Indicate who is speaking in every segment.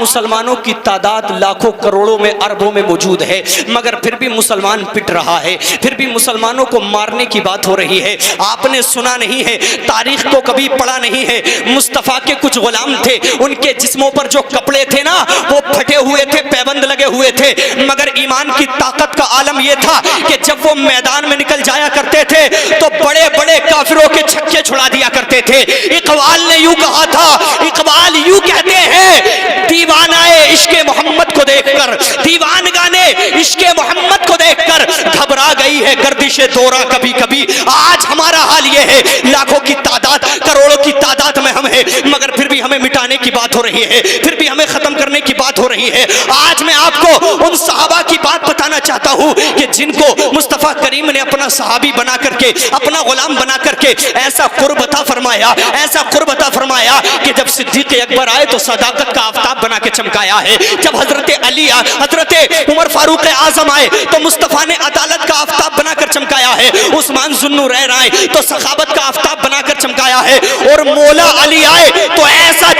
Speaker 1: مسلمانوں کی تعداد لاکھوں کروڑوں میں اربوں میں موجود ہے، مگر پھر بھی مسلمان پٹ رہا ہے، پھر بھی مسلمانوں کو مارنے کی بات ہو رہی ہے۔ آپ نے سنا نہیں ہے، تاریخ کو کبھی پڑھا نہیں ہے، مصطفیٰ کے کچھ غلام تھے، ان کے جسموں پر جو کپڑے تھے نا وہ پھٹے ہوئے تھے، پیبند لگے ہوئے تھے، مگر ایمان کی طاقت کا عالم یہ تھا کہ جب وہ میدان میں نکل جایا کرتے تھے تو بڑے بڑے کافروں کے چھکے چھڑا دیا کرتے تھے۔ اقبال نے یوں کہا تھا، اقبال یوں کہتے ہیں، دیوانائے عشق محمد کو دیکھ کر، دیوانگانے عشق محمد کو دیکھ کر گھبرا گئی ہے گردش دورہ کبھی کبھی۔ آج ہمارا حال یہ ہے، لاکھوں کی تعداد، کروڑوں کی تعداد میں ہم ہیں، مگر پھر بھی ہمیں مٹانے کی بات ہو رہی ہے، پھر بھی ہمیں ختم کرنے کی بات ہو رہی ہے۔ آج میں آپ کو ان صحابہ کی بات بتانا چاہتا ہوں کہ جن کو مصطفیٰ کریم نے اپنا صحابی بنا کر کے، اپنا غلام بنا کر کے ایسا قرب عطا فرمایا، ایسا قرب عطا فرمایا کہ جب صدیق اکبر آئے تو صداقت کا آفتاب بنا کے چمکایا ہے، جب حضرت علی، حضرت عمر فاروق اعظم آئے تو مصطفیٰ نے عدالت کا آفتاب بنا کر چمکایا ہے، عثمان ذوالنورین آئے تو سخاوت کا آفتاب بنا کر چمکایا ہے، اور مولا علی آئے تو ایسا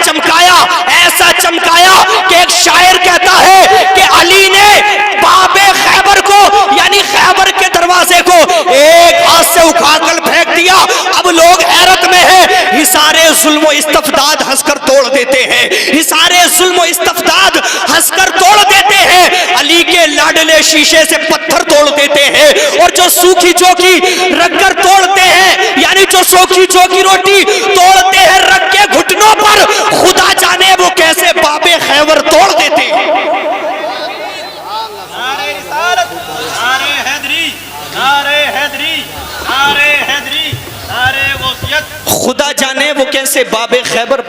Speaker 1: چمکایا کہ ایک شاعر کہتا ہے کہ علی نے باب خیبر کو، یعنی خیبر کے دروازے کو ایک ہاتھ سے اٹھا کر پھینک دیا۔ اب لوگ حیرت میں ہیں، حصار ظلم و استبداد ہنس کر توڑ دیتے ہیں، حصار ظلم و استبداد ہنس کر توڑ دیتے ہیں، علی کے لاڈلے شیشے سے پتھر توڑ دیتے ہیں، اور جو سوکھی چوکی رکھ کر توڑتے ہیں، یعنی جو سوکھی چوکی روٹی توڑتے ہیں رکھ کے گھٹنوں پر، خدا جانے وہ کیسے باب خیبر توڑ دیتے ہیں۔
Speaker 2: نعرہ رسالت، نعرہ حیدری، نعرہ حیدری، نعرہ حیدری، نعرہ غوثیت،
Speaker 1: خدا جانے وہ کیسے باب خیبر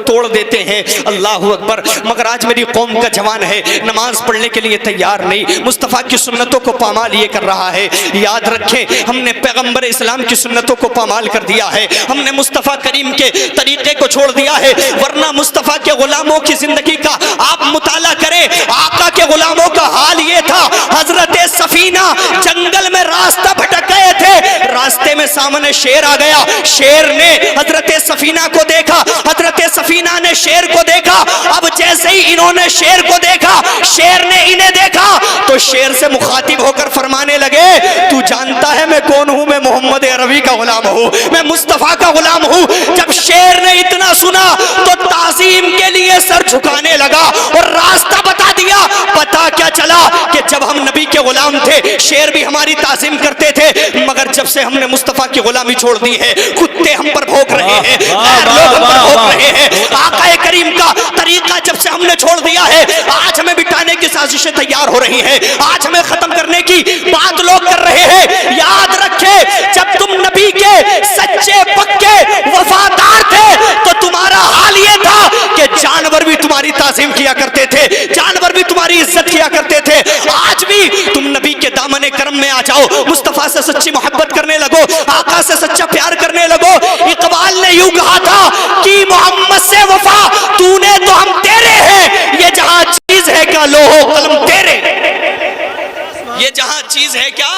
Speaker 1: توڑ دیتے ہیں۔ اللہ اکبر۔ مگر آج میری قوم کا جوان ہے، نماز پڑھنے کے لیے تیار نہیں، مصطفیٰ کی سنتوں کو پامال یہ کر رہا ہے۔ یاد رکھیں، ہم نے پیغمبر اسلام کی سنتوں کو پامال کر دیا ہے، ہم نے مصطفیٰ کریم کے طریقے کو چھوڑ دیا ہے، ورنہ مصطفیٰ کے غلاموں کی زندگی کا آپ مطالعہ کریں، آقا کے غلاموں کا حال یہ تھا۔ حضرت سفینہ جنگل میں راستہ بھٹک گئے تھے، راستے میں سامنے شیر آ گیا، شیر نے حضرت سفینہ کو دیکھا، حضرت سفینہ نے شیر کو دیکھا، اب جیسے ہی انہوں نے شیر کو دیکھا، شیر نے انہیں دیکھا تو شیر سے مخاطب ہو کر فرمانے لگے، تو جانتا ہے میں کون ہوں؟ میں محمد عربی کا غلام ہوں، میں مصطفیٰ کا غلام ہوں۔ جب شیر نے اتنا سنا تو تعظیم کے لیے سر جھکانے لگا اور راستہ بتا دیا۔ پتا کیا چلا کہ جب ہم نبی کے غلام تھے شیر بھی ہماری تعظیم کرتے تھے، مگر جب سے ہم نے مصطفیٰ کی غلامی چھوڑ دی ہے، کتے ہم پر بھوک رہے ہیں، غیر لوگ ہم پر بھوک رہے ہیں۔ آقا کریم کا طریقہ جب سے ہم نے چھوڑ دیا ہے، آج ہمیں بٹانے کی سازشیں تیار ہو رہی ہیں، آج ہمیں ختم کرنے کی بات لوگ کر رہے ہیں۔ یاد رکھے، جب تم نبی کے سچے پکے وفادار تھے تو تمہارا حال یہ تھا کہ جانور بھی تمہاری تعظیم کیا کرتے تھے، جانور بھی تمہاری عزت کیا کرتے تھے۔ آج بھی تم نبی کے دامن کرم میں آ جاؤ، مصطفیٰ سے سچی محبت کرنے لگو، آقا سے سچا پیار کرنے لگو۔ اقبال نے یوں کہا تھا کہ محمد سے وفا تو نے تو ہم تیرے ہیں، یہ جہاں چیز ہے کیا لوح و قلم تیرے، یہ جہاں چیز ہے کیا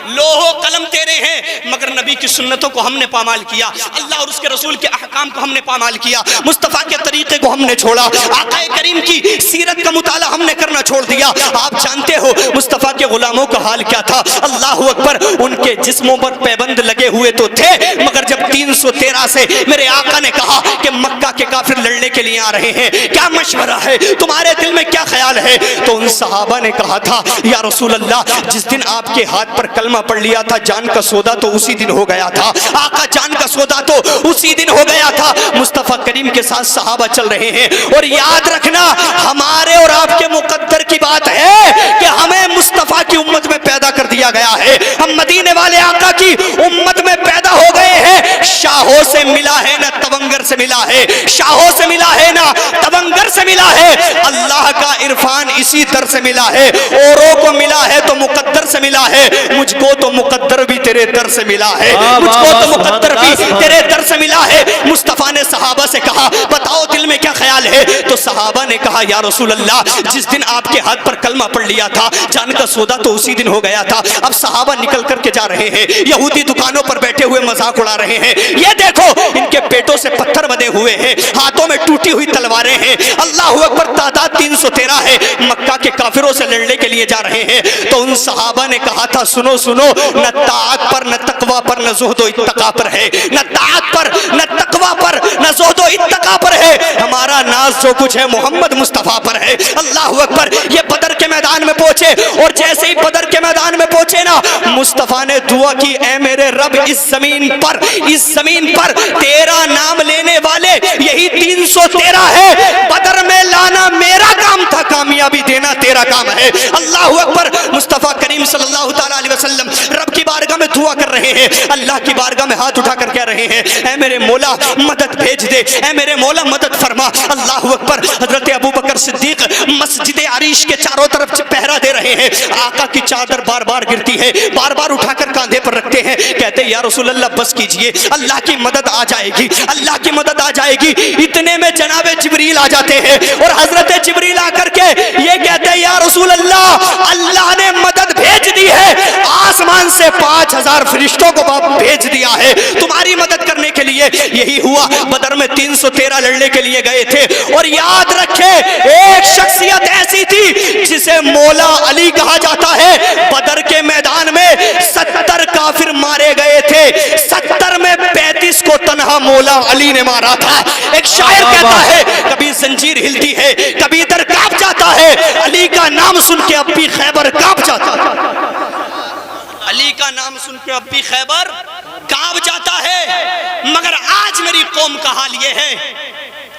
Speaker 1: لوح و قلم تیرے ہیں، مگر نبی کی سنتوں کو ہم نے پامال کیا، اللہ اور اس کے رسول کے احکام کو ہم نے پامال کیا، مصطفیٰ کے طریقے کو ہم نے چھوڑا، آقا کریم کی سیرت کا مطالعہ ہم نے کرنا چھوڑ دیا۔ آپ جانتے ہو مصطفیٰ کے غلاموں کا حال کیا تھا؟ اللہ اکبر۔ ان کے جسموں پر پیبند لگے ہوئے تو تھے، مگر جب 313 سے میرے آقا نے کہا کہ مکہ کے کافر لڑنے کے لیے آ رہے ہیں، کیا مشورہ ہے تمہارے دل میں، کیا خیال ہے؟ تو ان صحابہ نے کہا تھا یا رسول اللہ، جس دن آپ کے ہاتھ پر کلمہ پڑھ لیا تھا جان کا سودا تو اسی دن ہو گیا تھا، آقا جان کا سودا تو اسی دن ہو گیا تھا۔ مصطفیٰ کریم کے ساتھ صحابہ چل رہے ہیں، اور یاد رکھنا ہمارے اور آپ کے مقدر کی بات ہے کہ ہمیں مصطفیٰ کی امت میں پیدا کر دیا گیا ہے، ہم مدینے والے آقا کی امت میں پیدا ہو گئے ہیں۔ شاہوں سے ملا ہے نہ تونگر سے ملا ہے، شاہوں سے ملا ہے نہ تونگر سے ملا ہے، اللہ کا عرفان اسی در سے ملا ہے، اوروں کو ملا ہے تو مقدر سے ملا ہے، مجھ کو تو مقدر بھی تیرے در سے ملا ہے، مجھ کو تو مقدر بھی تیرے در سے ملا ہے۔ مصطفیٰ نے صحابہ سے کہا بتاؤ دل میں کیا خیال ہے؟ تو صحابہ نے کہا یا رسول اللہ، جس دن آپ کے ہاتھ پر کلمہ پڑھ لیا تھا جان کا سودا تو اسی دن ہو گیا تھا۔ اب صحابہ نکل کر کے جا رہے ہیں، یہودی دکانوں پر بیٹھے ہوئے مذاق اڑا رہے ہیں، یہ دیکھو ان کے پیٹوں سے پتھر بندے ہوئے ہیں، ہاتھوں میں ٹوٹی ہوئی تلواریں ہیں، اللہ اکبر، تعداد 313 ہے، مکہ کے کافروں سے لڑنے کے لیے جا رہے ہیں۔ تو ان صحابہ نے کہا تھا سنو سنو، نہ طاعت پر، نہ تقوی پر، نہ زہد و اتقا پر ہے، نہ طاعت پر، نہ تقوی پر، نہ زہد و اتقا پر ہے، ہمارا ناز جو کچھ ہے محمد مصطفیٰ پر ہے۔ اللہ اکبر، یہ بدر کے میدان میں پہنچے، اور جیسے ہی بدر کے میدان میں پہنچے نا، مصطفیٰ نے دعا کی، اے میرے رب، اس زمین پر تیرا نام لینے والے یہی 313 ہے، بدر میں لانا میرا کام تھا، کامیابی دینا تیرا کام ہے۔ اللہ اکبر، مصطفیٰ کریم صلی اللہ تعالیٰ علیہ وسلم رب کی بارگاہ میں دعا کر رہے ہیں، اللہ کی بارگاہ میں ہاتھ اٹھا کر کہہ رہے ہیں، اے میرے مولا مدد بھیج دے، اے میرے مولا مدد فرما۔ اللہ اکبر، حضرت ابو بکر صدیق مسجد عریش کے چاروں طرف پہرا دے رہے ہیں، آقا کی چادر بار بار گرتی ہے، بار بار اٹھا کر کاندھے پر رکھتے ہیں، کہتے ہیں یا رسول اللہ بس کیجئے، اللہ کی مدد آ جائے گی، اللہ کی مدد آ جائے گی۔ اتنے میں جناب جبریل آ جاتے ہیں، اور حضرت جبریل آ کر کے یہ کہتے ہیں یا رسول اللہ، اللہ نے مدد بھیج دی ہے، آسمان سے 5000 فرشتوں کو بھیج دیا ہے تمہاری مدد کرنے کے لیے۔ یہی ہوا، بدر میں 313 لڑنے کے لیے گئے تھے، اور یاد رکھے ایک شخصیت ایسی تھی جسے مولا علی کہا جاتا ہے۔ بدر کے میدان میں 70 کافر مارے گئے تھے، 70 میں 35 کو تنہا مولا علی نے مارا تھا۔ ایک شاعر کہتا ہے کبھی زنجیر ہلتی ہے، کبھی در کانپ جاتا ہے، علی کا نام سن کے اب بھی خیبر کانپ جاتا ہے، علی کا نام سن کے اب بھی خیبر کانپ جاتا ہے۔ مگر آج میری قوم کا حال یہ ہے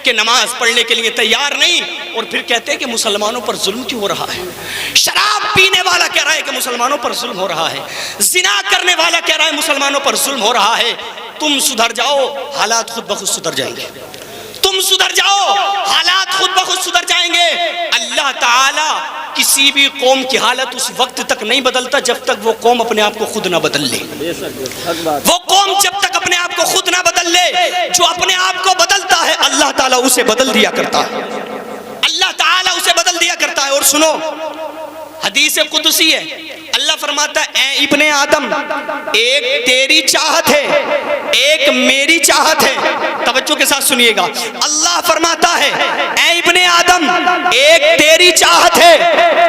Speaker 1: کہ نماز پڑھنے کے لیے تیار نہیں، اور پھر کہتے ہیں کہ مسلمانوں پر ظلم کیوں ہو رہا ہے۔ شراب پینے والا کہہ رہا ہے کہ مسلمانوں پر ظلم ہو رہا ہے، زنا کرنے والا کہہ رہا ہے مسلمانوں پر ظلم ہو رہا ہے۔ تم سدھر جاؤ، حالات خود بخود سدھر جائیں گے، تم سدھر جاؤ، حالات خود بخود سدھر جائیں گے۔ اللہ تعالی کسی بھی قوم کی حالت اس وقت تک نہیں بدلتا جب تک وہ قوم اپنے آپ کو خود نہ بدل لے۔ وہ قوم جب تک اپنے آپ کو خود نہ بدل لے، جو اپنے آپ کو بدلتا ہے اللہ تعالیٰ اسے بدل دیا کرتا ہے، اللہ تعالیٰ اسے بدل دیا کرتا ہے۔ اور سنو، حدیث قدسی ہے، اللہ فرماتا ہے اے ابن آدم، ایک تیری چاہت ہے، ایک میری چاہت ہے۔ توجہ کے ساتھ سنیے گا، اللہ فرماتا ہے اے ابن آدم، ایک تیری چاہت ہے،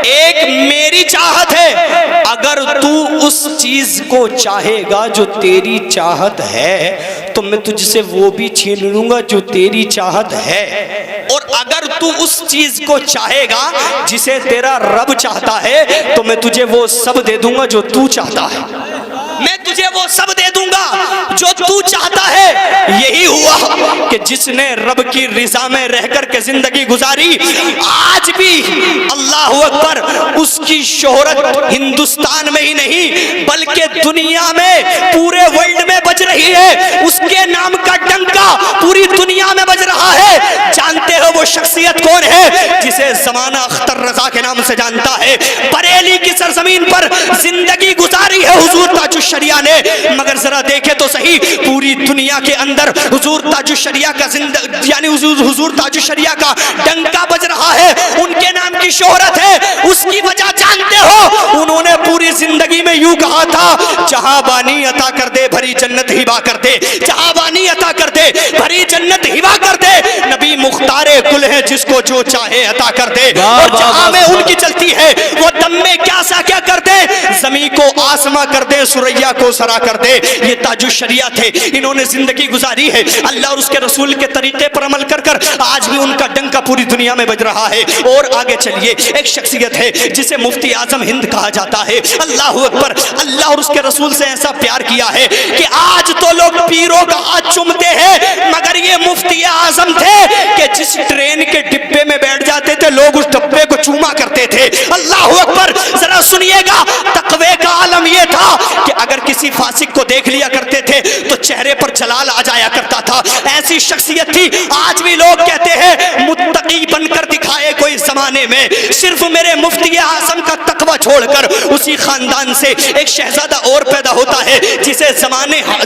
Speaker 1: ایک میری چاہت ہے، اگر تو اس چیز کو چاہے گا جو تیری چاہت ہے تو میں تجھ سے وہ بھی چھین لوں گا جو تیری چاہت ہے، اور اگر تو اس چیز کو چاہے گا جسے تیرا رب چاہتا ہے تو میں تجھے وہ سب دے دوں گا جو تو چاہتا ہے، میں تجھے وہ سب دے دوں گا جو تو چاہتا ہے۔ یہی ہوا کہ جس نے رب کی رضا میں رہ کر کے زندگی گزاری، آج بھی اللہ اکبر اس کی شہرت ہندوستان میں ہی نہیں بلکہ دنیا میں پورے ورلڈ میں بج رہی ہے، اس کے نام کا ڈنکا پوری دنیا میں بج رہا ہے۔ جانتے ہو وہ شخصیت کون ہے جسے زمانہ اختر رضا کے نام سے جانتا ہے؟ بریلی کی سرزمین پر زندگی گزاری ہے حضور تاج الشریعہ نے، مگر ذرا دیکھے تو صحیح پوری دنیا کے اندر حضور تاج الشریعہ کا یعنی حضور تاج الشریعہ کا ڈنکا بج رہا ہے، ان کے نام کی شہرت ہے۔ اس کی وجہ جانتے ہو؟ انہوں نے پوری زندگی میں یوں کہا تھا، جہاں بانی عطا کر دے بھری جنت ہبا کر دے، جہاں بانی عطا کر دے بھری جنت ہبا کر دے، نبی مختار کل ہے جس کو جو چاہے عطا کر دے، اور جہاں میں ان کی چلتی ہے وہ دم میں کیا سا کیا کر دے، زمین کو آسما کر دے، سریا کو سرا کر دے۔ یہ تاج الشریعہ تھے، انہوں نے زندگی گزاری ہے اللہ اور اس کے رسول کے طریقے پر عمل کر کر آج بھی ان کا ڈنکا پوری دنیا میں بج رہا ہے۔ اور آگے چلیے، ایک شخصیت ہے جسے مفتی اعظم ہند کہا جاتا ہے۔ اللہ اکبر، اللہ اور اس کے رسول سے ایسا پیار کیا ہے کہ آج تو لوگ پیروں کا ہاتھ چومتے ہیں، مگر یہ مفتی اعظم تھے کہ جس ٹرین کے ڈبے میں بیٹھ جاتے تھے لوگ اس ڈبے کو چوما کرتے تھے۔ اللہ اکبر، ذرا سنیے گا، تقوی کا عالم یہ تھا کہ اگر کسی فاسق کو دیکھ لیا کرتے تھے تو چہرے پر جلال آ جایا کرتا تھا، ایسی شخصیت تھی۔ آج بھی لوگ کہتے ہیں متقی بن کر دکھائے کوئی زمانے میں، صرف میرے مفتی اعظم کا تقوی چھوڑ کر اسی خاندان سے ایک شہزادہ اور پیدا ہوتا ہے جسے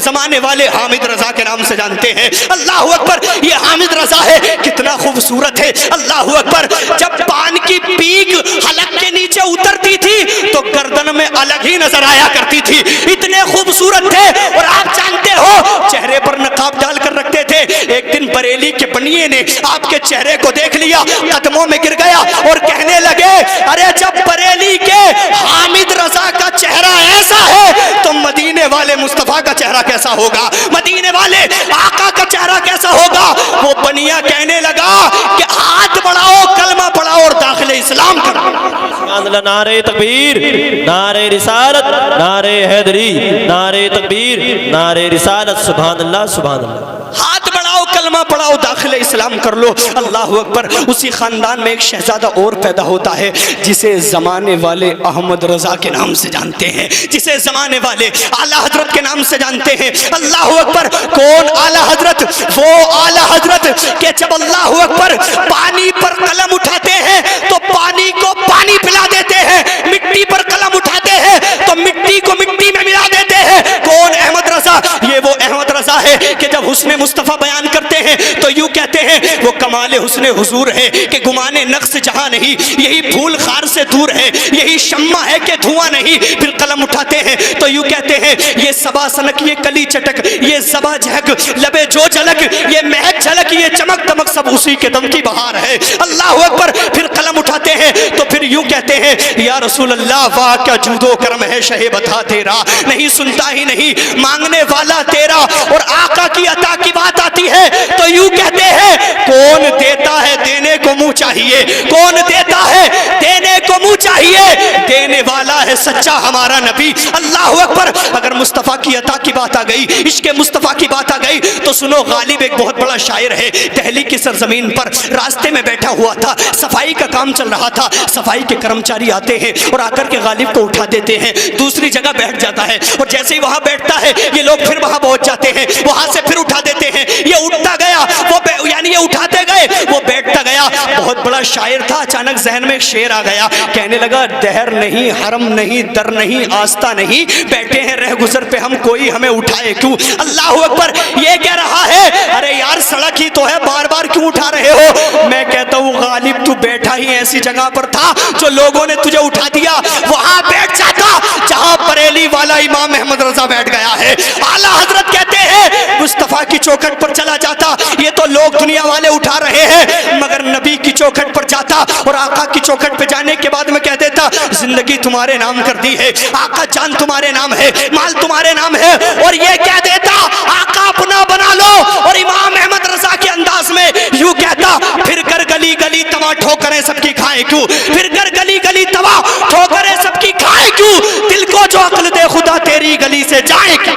Speaker 1: زمانے والے حامد رضا کے نام سے جانتے ہیں۔ اللہ اکبر، یہ حامد رضا ہے، کتنا خوبصورت ہے۔ اللہ اکبر، جب پان کی پیک حلق کے نیچے اترتی تھی تو گردن میں الگ ہی نظر آیا کرتی تھی، اتنے خوبصورت تھے۔ اور آپ جانتے ہو چہرے پر نقاب ڈال کر رکھتے تھے، ایک دن بریلی کے بنیے نے آپ کے چہرے کو دیکھ لیا، قدموں میں گر گیا اور کہنے لگے ارے جب بریلی کے حامد رضا کا چہرہ ایسا ہے تو مدینے والے مصطفیٰ کا چہرہ کیسا ہوگا، مدینے والے آقا کا چہرہ کیسا ہوگا۔ وہ بنیا کہنے لگا کہ ہاتھ بڑھاؤ، کلمہ پڑھاؤ اور داخل اسلام کرو۔
Speaker 2: سبحان اللہ، نعرہ تکبیر، نعرہ رسالت، نعرہ حیدری، نعرہ تکبیر، نعرہ رسالت، سبحان اللہ سبحان اللہ۔
Speaker 1: ہاتھ بڑھاؤ، کلمہ پڑھاؤ، داخل اسلام کر لو۔ اللہ اکبر۔ اسی خاندان میں ایک شہزادہ اور پیدا ہوتا ہے جسے زمانے والے احمد رضا کے نام سے جانتے ہیں، جسے زمانے والے اعلیٰ حضرت کے نام سے جانتے ہیں۔ اللہ اکبر۔ کون اعلیٰ حضرت؟ وہ اعلیٰ حضرت کہ جب اللہ اکبر پانی پر قلم اٹھاتے ہیں تو پانی کو پانی پلا دیتے ہیں، مٹی پر قلم اٹھاتے ہیں تو مٹی کو مٹی میں ملا دیتے ہیں۔ کون؟ احمد رضا۔ یہ وہ احمد رضا ہے کہ جب حسن مصطفیٰ بیان کرتے ہیں تو یوں کہتے ہیں وہ کمال حسن حضور ہے کہ گمانے نقص جہاں نہیں، یہی پھول خار سے دور ہے، یہی شمع ہے کہ دھواں نہیں۔ پھر قلم اٹھاتے ہیں تو یوں کہتے ہیں یہ صبا سنک، یہ کلی چٹک، یہ زبا جھک، لبے جو جھلک، یہ مہک جھلک، یہ چمک دمک سب اسی کے دم کی بہار ہے۔ اللہ اکبر۔ پھر قلم اٹھاتے ہیں تو پھر یوں کہتے ہیں یا رسول اللہ واہ کیا جود و کرم ہے شہ بتا تیرا، نہیں سنتا ہی نہیں مانگنے والا تیرا۔ اور آقا کی عطا کی بات آتی ہے تو یوں کہتے ہیں کون دیتا ہے دینے کو منہ چاہیے، کون دیتا ہے دینے کو منہ چاہیے، دینے والا ہے سچا ہمارا نبی۔ اللہ اکبر۔ اگر مصطفیٰ کی عطا کی بات آ گئی، عشق مصطفیٰ کی بات آ گئی تو سنو، غالب ایک بہت بڑا شاعر ہے، دہلی کی سرزمین پر راستے میں بیٹھا ہوا تھا، صفائی کا کام چل رہا تھا، صفائی کے کرمچاری آتے ہیں اور آ کر کے غالب کو اٹھا دیتے ہیں، دوسری جگہ بیٹھ جاتا ہے اور جیسے ہی وہاں بیٹھتا ہے یہ لوگ پھر وہاں پہنچ جاتے ہیں، وہاں سے پھر اٹھا دیتے ہیں، یہ اٹھتا گیا وہ یعنی یہ اٹھاتے گئے وہ بیٹھتا گیا۔ بہت بڑا شاعر تھا، اچانک ذہن میں ایک شعر آ گیا، کہنے لگا دہر نہیں، حرم نہیں، در نہیں، آستہ نہیں، بیٹھے ہیں رہ گزر پہ ہم، کوئی ہمیں اٹھائے کیوں۔ اللہ اکبر۔ یہ کہہ رہا ہے ارے یار سڑک ہی تو ہے، بار بار کیوں اٹھا رہے ہو؟ میں کہتا ہوں غالب تو بیٹھا ہی ایسی جگہ پر تھا جو لوگوں نے تجھے اٹھا دیا، وہاں بیٹھ جاتا جہاں بریلی والا امام احمد رضا بیٹھ گیا ہے۔ اعلیٰ حضرت کہتے ہیں مصطفیٰ کی چوکھٹ پر چلا جاتا، یہ تو لوگ دنیا والے اٹھا رہے ہیں، مگر نبی کی چوکھٹ پر جاتا اور آقا کی چوکھٹ پہ جانے کے بعد میں کہہ دیتا زندگی تمہارے نام کر دی ہے، آقا جان تمہارے نام ہے، مال تمہارے نام ہے، اور یہ کہہ دیتا آقا اپنا بنا لو۔ اور امام احمد رضا کے انداز میں یوں کہتا پھر کر گلی گلی توا ٹھوکریں سب کی کھائے کیوں، پھر کر گلی گلی توا ٹھوکریں سب کی کھائے کیوں، دل کو جو عقل دے خدا تیری گلی سے جائے کیوں،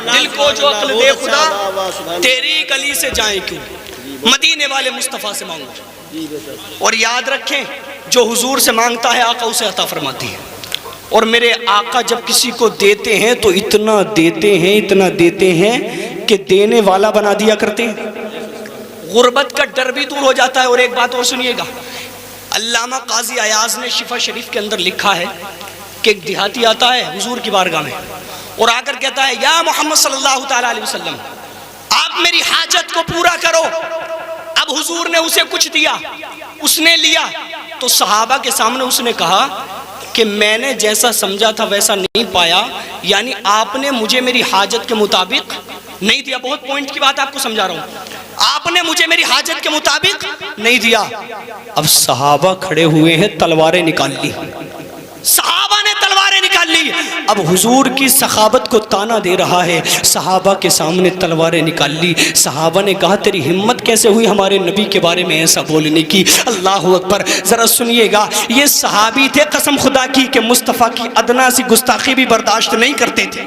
Speaker 1: دل کو جو عقل دے خدا تیری گلی سے جائیں کیوں، مدینے والے مصطفیٰ سے مانگو۔ اور یاد رکھیں جو حضور سے مانگتا ہے آقا اسے عطا فرماتی ہے، اور میرے آقا جب کسی کو دیتے ہیں تو اتنا دیتے ہیں، اتنا دیتے ہیں کہ دینے والا بنا دیا کرتے ہیں، غربت کا ڈر بھی دور ہو جاتا ہے۔ اور ایک بات اور سنیے گا، علامہ قاضی ایاز نے شفا شریف کے اندر لکھا ہے کہ ایک دیہاتی آتا ہے حضور کی بارگاہ میں اور آ کر کہتا ہے یا محمد صلی اللہ تعالیٰ علیہ وسلم آپ میری حاجت کو پورا کرو۔ اب حضور نے اسے کچھ دیا، اس نے لیا تو صحابہ کے سامنے اس نے کہا کہ میں نے جیسا سمجھا تھا ویسا نہیں پایا، یعنی آپ نے مجھے میری حاجت کے مطابق نہیں دیا۔ بہت پوائنٹ کی بات آپ کو سمجھا رہا ہوں، آپ نے مجھے میری حاجت کے مطابق نہیں دیا۔ اب صحابہ کھڑے ہوئے ہیں، تلواریں نکال لی، صحابہ نے تلواریں نکال لی۔ اب حضور کی سخاوت کو تانا دے رہا ہے، صحابہ کے سامنے تلواریں نکال لی۔ صحابہ نے کہا تیری ہمت کیسے ہوئی ہمارے نبی کے بارے میں ایسا بولنے کی۔ اللہ اکبر۔ ذرا سنیے گا، یہ صحابی تھے قسم خدا کی کہ مصطفیٰ کی ادنا سی گستاخی بھی برداشت نہیں کرتے تھے،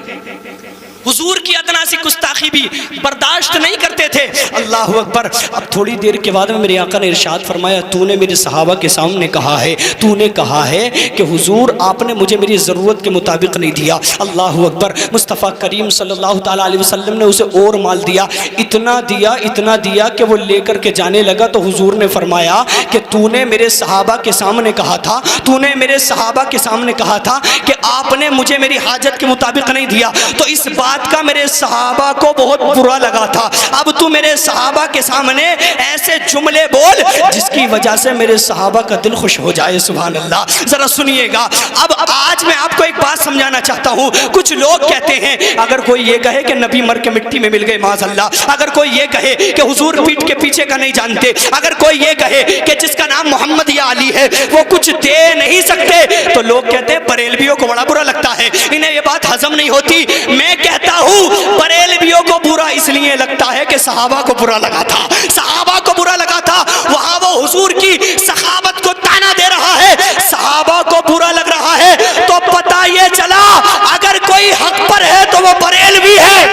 Speaker 1: حضور کی ادنا سی گستاخی بھی برداشت نہیں کرتے تھے۔ اللہ اکبر۔ اب تھوڑی دیر کے بعد میں میرے آقا نے ارشاد فرمایا تو نے میرے صحابہ کے سامنے کہا ہے، تو نے کہا ہے کہ حضور آپ نے مجھے میری ضرورت کے مطابق نہیں دیا۔ اللہ اکبر۔ مصطفیٰ کریم صلی اللہ تعالیٰ علیہ وسلم نے اسے اور مال دیا، اتنا دیا کہ وہ لے کر کے جانے لگا تو حضور نے فرمایا کہ تو نے میرے صحابہ کے سامنے کہا تھا، تو نے میرے صحابہ کے سامنے کہا تھا کہ آپ نے مجھے میری حاجت کے مطابق نہیں دیا، تو اس بات بات کا میرے صحابہ کو بہت برا لگا تھا، اب تو میرے صحابہ کے سامنے ایسے جملے بول جس کی وجہ سے میرے صحابہ کا دل خوش ہو جائے۔ سبحان اللہ۔ ذرا سنیے گا، اب آج میں آپ کو ایک بات سمجھانا چاہتا ہوں۔ کچھ لوگ کہتے ہیں اگر کوئی یہ کہے کہ نبی مر کے مٹی میں مل گئے معاذ اللہ، اگر کوئی یہ کہے کہ حضور پیٹ کے پیچھے کا نہیں جانتے، اگر کوئی یہ کہے کہ جس کا نام محمد یا علی ہے وہ کچھ دے نہیں سکتے، تو لوگ کہتے ہیں بریلویوں کو بڑا برا لگتا ہے، انہیں یہ بات ہضم نہیں ہوتی۔ میں کہتا ہوں بریلویوں کو برا اس لیے لگتا ہے کہ صحابہ کو برا لگا تھا، صحابہ کو برا لگا تھا، وہاں وہ حضور کی سخاوت کو تانا دے رہا ہے، صحابہ کو برا لگ رہا ہے، تو پتہ یہ چلا اگر کوئی حق پر ہے تو وہ بریلوی ہے۔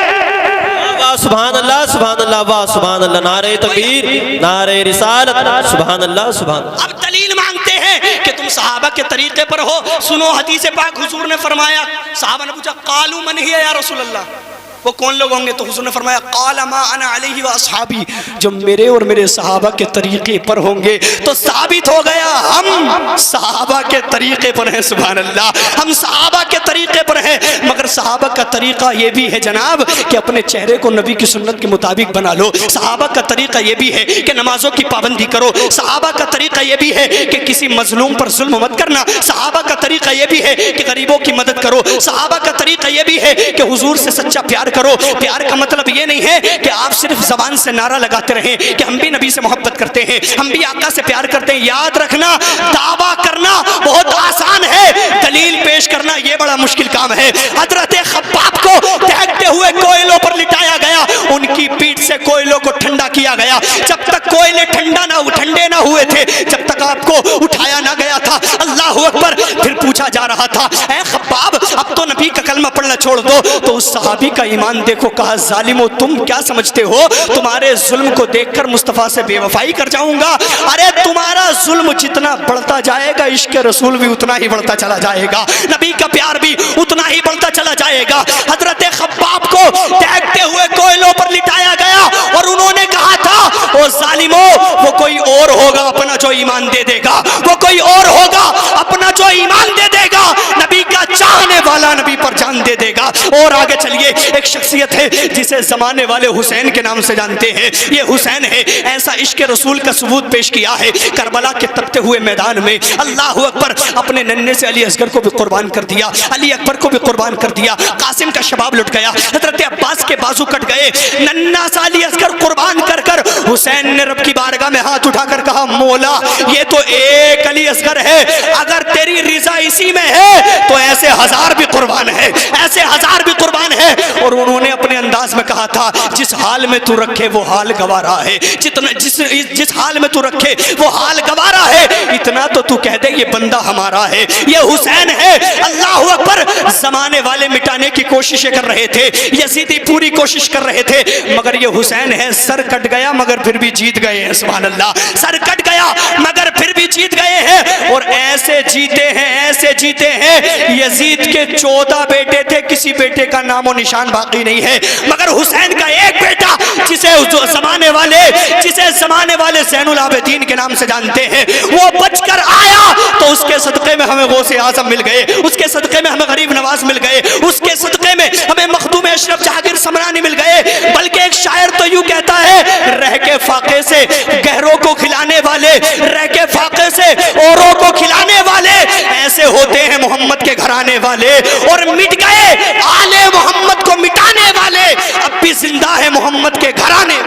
Speaker 2: واہ سبحان اللہ، سبحان اللہ، واہ سبحان اللہ، نعرہ تکبیر، نعرہ رسالت، سبحان اللہ، سبحان اللہ۔
Speaker 1: اب دلیل مانگتے ہیں کہ تم صحابہ کے طریقے پر ہو، سنو حدیث پاک حضور نے فرمایا، صحابہ نے پوچھا قالوا من ہی یا رسول اللہ، وہ کون لوگ ہوں گے؟ تو حضور نے فرمایا قال ما انا علیہ واصحابی، جو میرے اور میرے صحابہ کے طریقے پر ہوں گے۔ تو ثابت ہو گیا ہم صحابہ کے طریقے پر ہیں۔ سبحان اللہ، ہم صحابہ کے طریقے پر ہیں، مگر صحابہ کا طریقہ یہ بھی ہے جناب کہ اپنے چہرے کو نبی کی سنت کے مطابق بنا لو۔ صحابہ کا طریقہ یہ بھی ہے کہ نمازوں کی پابندی کرو۔ صحابہ کا طریقہ یہ بھی ہے کہ کسی مظلوم پر ظلم مت کرنا۔ صحابہ کا طریقہ یہ بھی ہے کہ غریبوں کی مدد کرو۔ صحابہ کا طریقہ یہ بھی ہے کہ حضور سے سچا پیار کرو۔ پیار کا مطلب یہ نہیں ہے کہ آپ صرف زبان سے نعرہ لگاتے رہیں کہ ہم بھی نبی سے محبت کرتے ہیں، ہم بھی آقا سے پیار کرتے ہیں۔ یاد رکھنا، دعویٰ کرنا بہت آسان ہے، دلیل پیش کرنا یہ بڑا مشکل کام ہے۔ حضرت خباب کو دہکتے ہوئے کوئلوں پر لٹایا گیا، ان کی پیٹھ سے کوئلوں کو ٹھنڈا کیا گیا، جب تک کوئلے ٹھنڈے نہ ہوئے تھے، جب تک آپ کو اٹھایا نہ گیا تھا۔ اللہ اکبر۔ پھر پوچھا جا رہا تھا اے خباب اب تو نبی کا کلمہ پڑھنا چھوڑ دو، تو اس صحابی کا ایمان دیکھو، کہا ظالمو تم کیا سمجھتے ہو تمہارے ظلم کو دیکھ کر مصطفیٰ سے بے وفائی کر جاؤں گا؟ ارے تمہارا ظلم جتنا بڑھتا جائے گا عشق رسول بھی اتنا ہی بڑھتا چلا جائے گا، نبی کا پیار بھی اتنا ہی بڑھتا چلا جائے گا۔ حضرت خباب کو دیکھتے ہوئے کوئلوں پر لٹایا گیا اور انہوں نے کہا تھا او ظالمو وہ کوئی اور ہوگا اپنا جو ایمان دے دے گا، وہ کوئی اور ہوگا اپنا جو ایمان دے دے گا، نبی کا چاہنے والا نبی پر جان دے دے گا۔ اور آگے چلیے، ایک شخصیت ہے جسے زمانے والے حسین کے نام سے جانتے ہیں، یہ حسین ہے، ایسا عشق رسول کا ثبوت پیش کیا ہے کربلا کے تپتے ہوئے میدان میں۔ اللہ اکبر، اپنے ننھے سے علی اصغر کو بھی قربان کر دیا، علی اکبر کو بھی قربان کر دیا، قاسم کا شباب لٹ گیا، حضرت عباس کے بازو کٹ گئے، ننھا سا علی اصغر قربان کر کر حسین نے رب کی بارگاہ میں ہاتھ اٹھا کر کہا مولا یہ تو ایک علی اصغر ہے، اگر تیری رضا اسی میں ہے تو ایسے ہزار بھی قربان ہے، ایسے ہزار بھی قربان ہے۔ اور انہوں نے اپنے انداز میں کہا تھا جس حال میں تو رکھے وہ حال گوارا ہے، جس حال میں تو رکھے وہ حال گوارا ہے، اتنا تو تو کہہ دے یہ بندہ ہمارا ہے، یہ حسین ہے۔ اللہ اکبر، زمانے والے مٹانے کی کوششیں کر رہے تھے، یزیدی پوری کوشش کر رہے تھے، مگر یہ حسین ہے، سر کٹ گیا مگر پھر بھی جیت گئے ہیں۔ سبحان اللہ، سر کٹ گیا مگر پھر بھی جیت گئے ہیں، اور ایسے جیتے ہیں، ایسے جیتے ہیں۔ یزید کے 14 بیٹے تھے، کسی بیٹے کا نام و نشان باقی نہیں ہے، مگر حسین کا ایک بیٹا جسے زمانے والے زین العابدین کے نام سے جانتے ہیں، وہ بچ کر آیا تو اس کے صدقے میں ہمیں غوث اعظم مل گئے، اس کے صدقے میں ہمیں غریب نواز مل گئے، اس کے صدقے میں ہمیں مخدوم اشرف جہانگیر سمرانی مل گئے۔ بلکہ ایک شاعر تو یوں کہتا ہے رہ کے فاقے سے گہروں کو کھلانے والے، رہ کے فاقے سے اوروں کو کھلانے والے، ایسے ہوتے ہیں محمد کے گھرانے والے، اور مٹ گئے آل محمد کو مٹانے والے، اب بھی زندہ ہے محمد کے گھرانے،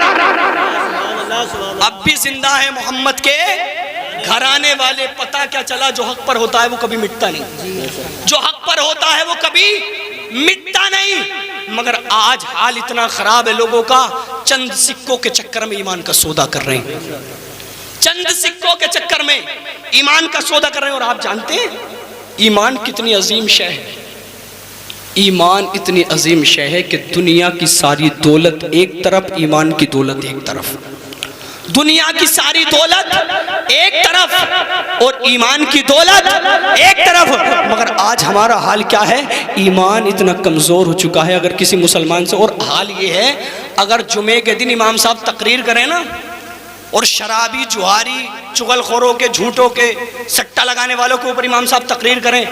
Speaker 1: اب بھی زندہ ہے محمد کے گھرانے والے۔ پتہ کیا چلا، جو حق پر ہوتا ہے وہ کبھی مٹتا نہیں، جو حق پر ہوتا ہے وہ کبھی مٹتا نہیں۔ مگر آج حال اتنا خراب ہے لوگوں کا، چند سکوں کے چکر میں ایمان کا سودا کر رہے ہیں، چند سکوں کے چکر میں ایمان کا سودا کر رہے ہیں۔ اور آپ جانتے ہیں ایمان کتنی عظیم شے ہے، ایمان اتنی عظیم شے ہے کہ دنیا کی ساری دولت ایک طرف، ایمان کی دولت ایک طرف، دنیا کی ساری دولت ایک طرف اور ایمان کی دولت ایک طرف۔ مگر آج ہمارا حال کیا ہے، ایمان اتنا کمزور ہو چکا ہے، اگر کسی مسلمان سے، اور حال یہ ہے اگر جمعے کے دن امام صاحب تقریر کریں نا اور شرابی، جواری، چغل خوروں کے، جھوٹوں کے، سٹا لگانے والوں کے اوپر امام صاحب تقریر کریں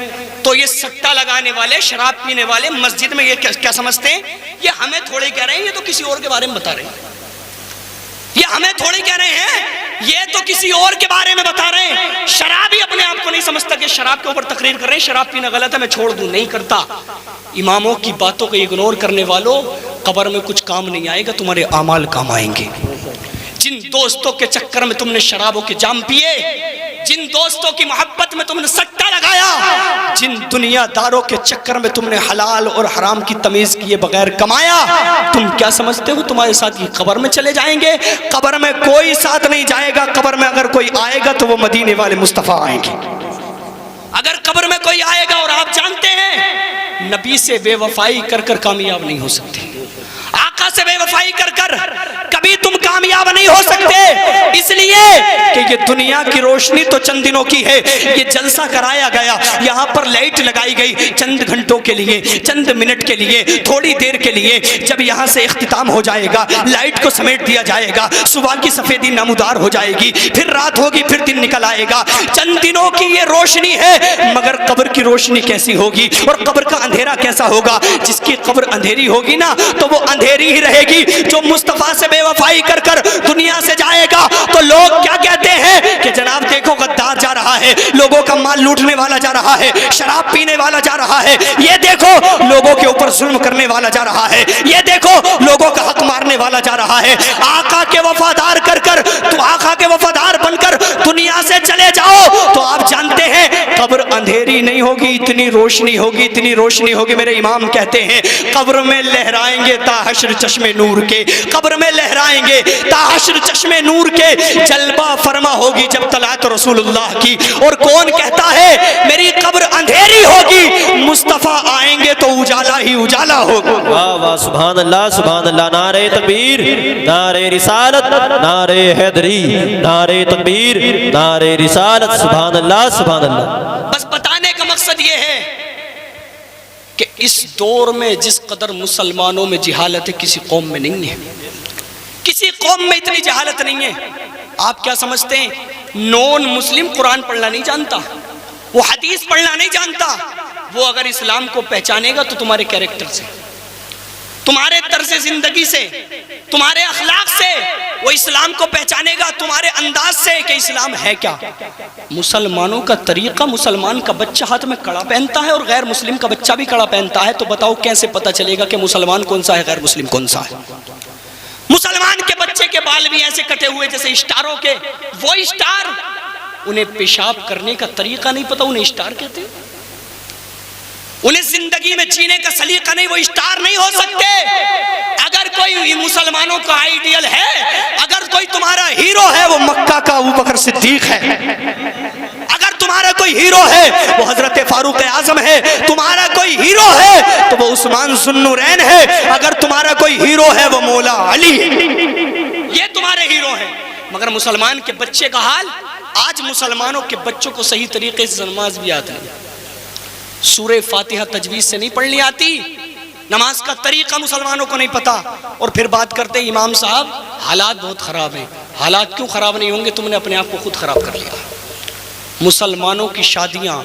Speaker 1: تو یہ سٹا لگانے والے، شراب پینے والے مسجد میں یہ کیا سمجھتے ہیں؟ یہ ہمیں تھوڑے کہہ رہے ہیں، یہ تو کسی اور کے بارے میں بتا رہے ہیں. یہ ہمیں تھوڑی کہہ رہے ہیں، یہ تو کسی اور کے بارے میں بتا رہے ہیں. شرابی اپنے آپ کو نہیں سمجھتا کہ شراب کے اوپر تقریر کر رہے ہیں، شراب پینا غلط ہے میں چھوڑ دوں، نہیں کرتا. اماموں کی باتوں کو اگنور کرنے والوں، قبر میں کچھ کام نہیں آئے گا، تمہارے اعمال کام آئیں گے. جن دوستوں کے چکر میں تم نے شرابوں کے جام پیے، جن دوستوں کی محبت میں تم نے سٹا لگایا، جن دنیا داروں کے چکر میں تم نے حلال اور حرام کی تمیز کیے بغیر کمایا، تم کیا سمجھتے ہو تمہارے ساتھ یہ قبر میں چلے جائیں گے؟ قبر میں کوئی ساتھ نہیں جائے گا. قبر میں اگر کوئی آئے گا تو وہ مدینے والے مصطفیٰ آئیں گے. اگر قبر میں کوئی آئے گا، اور آپ جانتے ہیں نبی سے بے وفائی کر کر کامیاب نہیں ہو سکتے، آقا سے بے وفائی کر کر کبھی تم کامیاب نہیں ہو سکتے. اس لیے کہ یہ دنیا کی روشنی تو چند دنوں کی ہے. یہ جلسہ کرایا گیا، یہاں پر لائٹ لگائی گئی چند گھنٹوں کے لیے، چند منٹ کے لیے، تھوڑی دیر کے لیے. جب یہاں سے اختتام ہو جائے گا، لائٹ کو سمیٹ دیا جائے گا، صبح کی سفیدی نمودار ہو جائے گی، پھر رات ہوگی، پھر دن نکل آئے گا. چند دنوں کی یہ روشنی ہے، مگر قبر کی روشنی کیسی ہوگی اور قبر کا اندھیرا کیسا ہوگا؟ جس کی قبر اندھیری ہوگی نا تو وہ اندھیری ہی رہے گی. جو مصطفیٰ سے بے وفائی کر کر دنیا سے جائے گا تو لوگ کیا کہتے ہیں کہ جناب دیکھو غدار جا رہا ہے، لوگوں کا مال لوٹنے والا جا رہا ہے، شراب پینے والا جا رہا ہے، یہ دیکھو لوگوں کے اوپر ظلم کرنے والا جا رہا ہے، یہ دیکھو لوگوں کا حق مارنے والا جا رہا ہے. آقا کے وفادار کر کر، تو آقا کے وفادار بن کر دنیا سے چلے جاؤ تو آپ جانتے ہیں قبر اندھیری نہیں ہوگی، اتنی روشنی ہوگی، اتنی روشنی ہوگی. میرے امام کہتے ہیں قبر میں لہرائیں گے تا حشر چشمے نور کے، قبر میں لہرائیں گے تا حشر چشمے نور کے. جلوہ فرما ہوگی جب طلعت رسول اللہ کی، اور کون کہتا ہے میری قبر اندھیری ہوگی، مصطفیٰ آئیں گے تو اجالا ہی اجالا ہوگا.
Speaker 2: واہ واہ، سبحان اللہ سبحان اللہ. نعرہ تکبیر، نعرہ رسالت، نعرہ حیدری، نعرہ تکبیر، نعرہ رسالت. سبحان اللہ سبحان اللہ.
Speaker 1: بس بتانے کا مقصد یہ ہے کہ اس دور میں جس قدر مسلمانوں میں جہالت ہے کسی قوم میں نہیں ہے، کسی قوم میں اتنی جہالت نہیں ہے. آپ کیا سمجھتے ہیں نون مسلم قرآن پڑھنا نہیں جانتا، وہ حدیث پڑھنا نہیں جانتا؟ وہ اگر اسلام کو پہچانے گا تو تمہارے کیریکٹر سے، تمہارے طرز زندگی سے، تمہارے اخلاق سے وہ اسلام کو پہچانے گا، تمہارے انداز سے کہ اسلام ہے کیا. مسلمانوں کا طریقہ، مسلمان کا بچہ ہاتھ میں کڑا پہنتا ہے اور غیر مسلم کا بچہ بھی کڑا پہنتا ہے، تو بتاؤ کیسے پتہ چلے گا کہ مسلمان کون سا ہے، غیر مسلم کون سا ہے؟ مسلمان کے بچے کے بال بھی ایسے کٹے ہوئے جیسے اسٹاروں کے، وہ اسٹار، انہیں پیشاب کرنے کا طریقہ نہیں پتا، انہیں اسٹار کہتے ہیں. انہیں زندگی میں جینے کا سلیقہ نہیں، وہ اسٹار نہیں ہو سکتے. اگر کوئی مسلمانوں کا آئیڈیل ہے، اگر کوئی تمہارا ہیرو ہے، وہ مکہ کا ابوبکر صدیق ہے. اگر تمہارا کوئی ہیرو ہے وہ حضرت فاروق اعظم ہے. تمہارا کوئی ہیرو ہے تو وہ عثمان ذو النورین ہے. اگر تمہارا کوئی ہیرو ہے وہ مولا علی ہے. یہ تمہارے ہیرو ہیں. مگر مسلمان کے بچے کا حال، آج مسلمانوں کے بچوں کو صحیح طریقے سے نماز بھی آتی ہے، سورہ فاتحہ تجوید سے نہیں پڑھنی آتی، نماز کا طریقہ مسلمانوں کو نہیں پتا. اور پھر بات کرتے ہیں امام صاحب حالات بہت خراب ہیں. حالات کیوں خراب نہیں ہوں گے؟ تم نے اپنے آپ کو خود خراب کر لیا. مسلمانوں کی شادیاں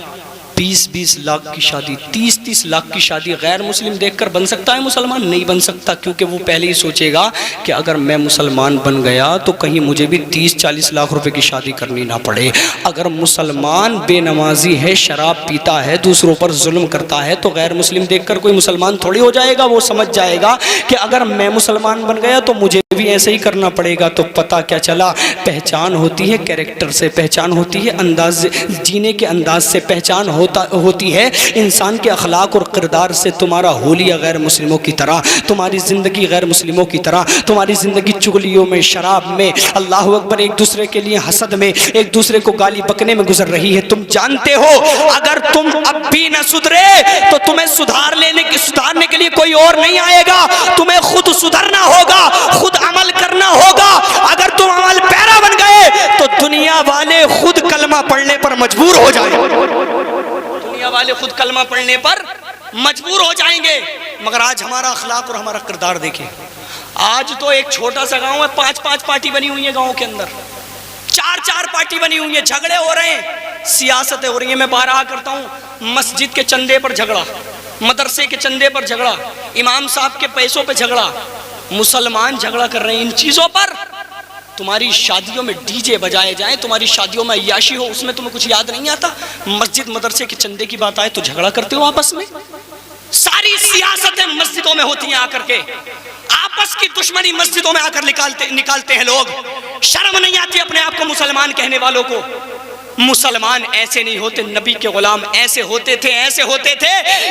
Speaker 1: 20-20 لاکھ کی شادی، 30-30 لاکھ کی شادی غیر مسلم دیکھ کر بن سکتا ہے مسلمان؟ نہیں بن سکتا، کیونکہ وہ پہلے ہی سوچے گا کہ اگر میں مسلمان بن گیا تو کہیں مجھے بھی 30-40 لاکھ روپے کی شادی کرنی نہ پڑے. اگر مسلمان بے نمازی ہے، شراب پیتا ہے، دوسروں پر ظلم کرتا ہے، تو غیر مسلم دیکھ کر کوئی مسلمان تھوڑی ہو جائے گا. وہ سمجھ جائے گا کہ اگر میں مسلمان بن گیا تو مجھے بھی ایسے ہی کرنا پڑے گا. تو پتہ کیا چلا؟ پہچان ہوتی ہے کیریکٹر سے، پہچان ہوتی ہے انداز جینے کے انداز سے، پہچان ہوتی ہے انسان کے اخلاق اور کردار سے. تمہارا حولیہ غیر مسلموں کی طرح، تمہاری زندگی غیر مسلموں کی طرح، تمہاری زندگی چغلیوں میں، شراب میں، اللہ اکبر، ایک دوسرے کے لیے حسد میں، ایک دوسرے کو گالی بکنے میں گزر رہی ہے. تم جانتے ہو اگر تم اب بھی نہ سدھرے تو تمہیں سدھارنے کے لیے کوئی اور نہیں آئے گا. تمہیں خود سدھرنا ہوگا، خود عمل کرنا ہوگا. اگر تم عمل پیرا بن گئے تو دنیا والے خود کلمہ پڑھنے پر مجبور ہو جائیں گے. دنیا والے خود کلمہ پڑھنے پر مجبور ہو جائیں گے. مگر آج ہمارا اخلاق اور ہمارا کردار دیکھیں. آج تو ایک چھوٹا سا گاؤں ہے، 5 پارٹی بنی ہوئی ہیں گاؤں کے اندر، 4 پارٹی بنی ہوئی ہیں، جھگڑے ہو رہے ہیں، سیاستیں ہو رہی ہیں. میں بار آ کرتا ہوں، مسجد کے چندے پر جھگڑا، مدرسے کے چندے پر جھگڑا، امام صاحب کے پیسوں پہ جھگڑا، مسلمان جھگڑا کر رہے ہیں ان چیزوں پر. تمہاری شادیوں میں ڈی جے بجائے جائیں، تمہاری شادیوں میں عیاشی ہو، اس میں تمہیں کچھ یاد نہیں آتا؟ مسجد مدرسے کے چندے کی بات آئے تو جھگڑا کرتے ہو آپس میں. ساری سیاستیں مسجدوں میں ہوتی ہیں، آ کر کے آپس کی دشمنی مسجدوں میں آ کر نکالتے ہیں لوگ. شرم نہیں آتی اپنے آپ کو مسلمان کہنے والوں کو؟ مسلمان ایسے نہیں ہوتے، نبی کے غلام ایسے ہوتے تھے